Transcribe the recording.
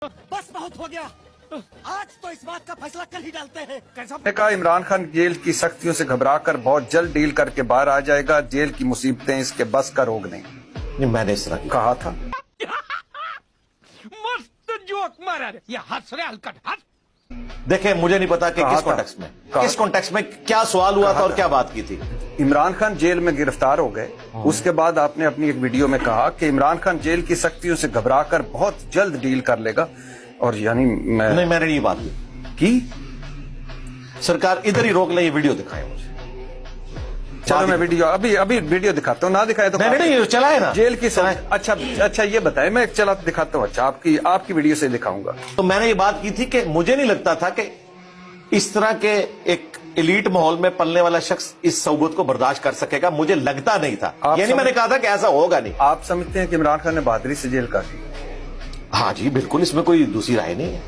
बस बहुत हो गया, आज तो इस बात का फैसला कल ही डालते हैं। कैसा ने कहा इमरान खान जेल की सख्तियों से घबराकर बहुत जल्द डील करके बाहर आ जाएगा, जेल की मुसीबतें इसके बस का रोग नहीं। मैंने इस तरह कहा था। मस्त जोक मारा रे, ये हंस रहे हलकट हंस। देखें, मुझे नहीं पता कि कहा किस था। कॉन्टेक्स्ट में कहा किस कॉन्टेक्स्ट में क्या सवाल हुआ था और क्या बात की थी। इमरान खान जेल में गिरफ्तार हो गए, उसके बाद आपने अपनी एक वीडियो में कहा कि इमरान खान जेल की सख्तियों से घबराकर बहुत जल्द डील कर लेगा, और यानी नहीं, मैंने ये बात की। सरकार इधर ही रोक ले, ये वीडियो दिखाए मुझे। चलो मैं वीडियो अभी वीडियो दिखाता हूँ, ना दिखाए तो नहीं चलाए ना जेल की चलाए। अच्छा ये बताए, मैं चला दिखाता हूँ। अच्छा आपकी वीडियो से दिखाऊंगा। तो मैंने ये बात की थी कि मुझे नहीं लगता था कि इस तरह के एक एलीट माहौल में पलने वाला शख्स इस सोबत को बर्दाश्त कर सकेगा, मुझे लगता नहीं था। यानी मैंने कहा था कि ऐसा होगा नहीं। आप समझते हैं कि इमरान खान ने बहादुरी से जेल काटी? हाँ जी बिल्कुल, इसमें कोई दूसरी राय नहीं है।